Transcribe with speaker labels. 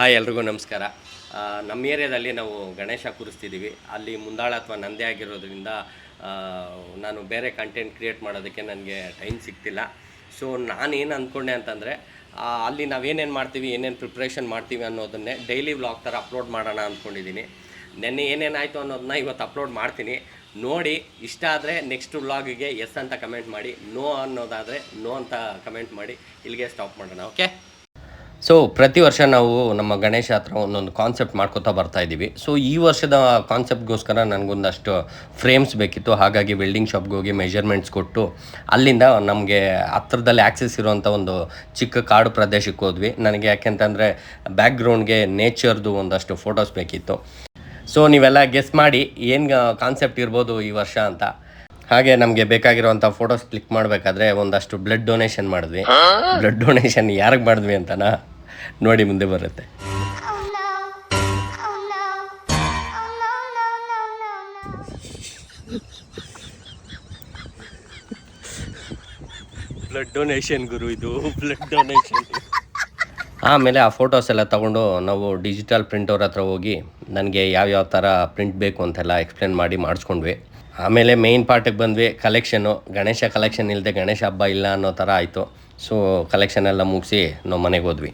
Speaker 1: Hi ಎಲ್ರಿಗೂ ನಮಸ್ಕಾರ. ನಮ್ಮ ಏರಿಯಾದಲ್ಲಿ ನಾವು ಗಣೇಶ ಕೂರಿಸ್ತಿದ್ದೀವಿ. ಅಲ್ಲಿ ಮುಂದಾಳ ಅಥವಾ ನಂದೆ ಆಗಿರೋದ್ರಿಂದ ನಾನು ಬೇರೆ ಕಂಟೆಂಟ್ ಕ್ರಿಯೇಟ್ ಮಾಡೋದಕ್ಕೆ ನನಗೆ ಟೈಮ್ ಸಿಗ್ತಿಲ್ಲ. ಸೊ ನಾನೇನು ಅಂದ್ಕೊಂಡೆ ಅಂತಂದರೆ, ಅಲ್ಲಿ ನಾವೇನೇನು ಮಾಡ್ತೀವಿ, ಏನೇನು ಪ್ರಿಪ್ರೇಷನ್ ಮಾಡ್ತೀವಿ ಅನ್ನೋದನ್ನೇ ಡೈಲಿ ವ್ಲಾಗ್ ಥರ ಅಪ್ಲೋಡ್ ಮಾಡೋಣ ಅಂದ್ಕೊಂಡಿದ್ದೀನಿ. ನೆನ್ನೆ ಏನೇನಾಯಿತು ಅನ್ನೋದನ್ನ ಇವತ್ತು ಅಪ್ಲೋಡ್ ಮಾಡ್ತೀನಿ. ನೋಡಿ ಇಷ್ಟ ಆದರೆ ನೆಕ್ಸ್ಟ್ ವ್ಲಾಗಿಗೆ ಎಸ್ ಅಂತ ಕಮೆಂಟ್ ಮಾಡಿ, ನೋ ಅನ್ನೋದಾದರೆ ನೋ ಅಂತ ಕಮೆಂಟ್ ಮಾಡಿ. ಇಲ್ಲಿಗೆ ಸ್ಟಾಪ್ ಮಾಡೋಣ, ಓಕೆ? ಸೊ ಪ್ರತಿ ವರ್ಷ ನಾವು ನಮ್ಮ ಗಣೇಶ ಹತ್ರ ಒಂದೊಂದು ಕಾನ್ಸೆಪ್ಟ್ ಮಾಡ್ಕೋತಾ ಬರ್ತಾಯಿದ್ದೀವಿ. ಸೊ ಈ ವರ್ಷದ ಕಾನ್ಸೆಪ್ಟ್ಗೋಸ್ಕರ ನನಗೊಂದಷ್ಟು ಫ್ರೇಮ್ಸ್ ಬೇಕಿತ್ತು. ಹಾಗಾಗಿ ವೆಲ್ಡಿಂಗ್ ಶಾಪ್ಗೆ ಹೋಗಿ ಮೆಜರ್ಮೆಂಟ್ಸ್ ಕೊಟ್ಟು ಅಲ್ಲಿಂದ ನಮಗೆ ಹತ್ರದಲ್ಲಿ ಆ್ಯಕ್ಸೆಸ್ ಇರುವಂಥ ಒಂದು ಚಿಕ್ಕ ಕಾಡು ಪ್ರದೇಶಕ್ಕೆ ಹೋದ್ವಿ. ನನಗೆ ಯಾಕೆಂತಂದರೆ ಬ್ಯಾಕ್ಗ್ರೌಂಡ್ಗೆ ನೇಚರ್ದು ಒಂದಷ್ಟು ಫೋಟೋಸ್ ಬೇಕಿತ್ತು. ಸೊ ನೀವೆಲ್ಲ ಗೆಸ್ ಮಾಡಿ ಏನು ಕಾನ್ಸೆಪ್ಟ್ ಇರ್ಬೋದು ಈ ವರ್ಷ ಅಂತ. ಹಾಗೆ ನಮಗೆ ಬೇಕಾಗಿರುವಂಥ ಫೋಟೋಸ್ ಕ್ಲಿಕ್ ಮಾಡಬೇಕಾದ್ರೆ ಒಂದಷ್ಟು ಬ್ಲಡ್ ಡೊನೇಷನ್ ಮಾಡಿದ್ವಿ. ಬ್ಲಡ್ ಡೊನೇಷನ್ ಯಾರಿಗೆ ಮಾಡಿದ್ವಿ ಅಂತನಾ ನೋಡಿ, ಮುಂದೆ ಬರುತ್ತೆ. ಬ್ಲಡ್ ಡೊನೇಷನ್ ಗುರು, ಇದು ಬ್ಲಡ್ ಡೊನೇಷನ್. ಆಮೇಲೆ ಆ ಫೋಟೋಸ್ ಎಲ್ಲ ತೊಗೊಂಡು ನಾವು ಡಿಜಿಟಲ್ ಪ್ರಿಂಟವ್ರ ಹತ್ರ ಹೋಗಿ ನನಗೆ ಯಾವ್ಯಾವ ಥರ ಪ್ರಿಂಟ್ ಬೇಕು ಅಂತೆಲ್ಲ ಎಕ್ಸ್ಪ್ಲೇನ್ ಮಾಡಿ ಮಾಡಿಸ್ಕೊಂಡ್ವಿ. ಆಮೇಲೆ ಮೇಯ್ನ್ ಪಾರ್ಟಿಗೆ ಬಂದ್ವಿ, ಕಲೆಕ್ಷನ್ನು. ಗಣೇಶ ಕಲೆಕ್ಷನ್ ಇಲ್ಲದೆ ಗಣೇಶ ಹಬ್ಬ ಇಲ್ಲ ಅನ್ನೋ ಥರ ಆಯಿತು. ಸೊ ಕಲೆಕ್ಷನ್ ಎಲ್ಲ ಮುಗಿಸಿ ನಾವು ಮನೆಗೆ ಹೋದ್ವಿ.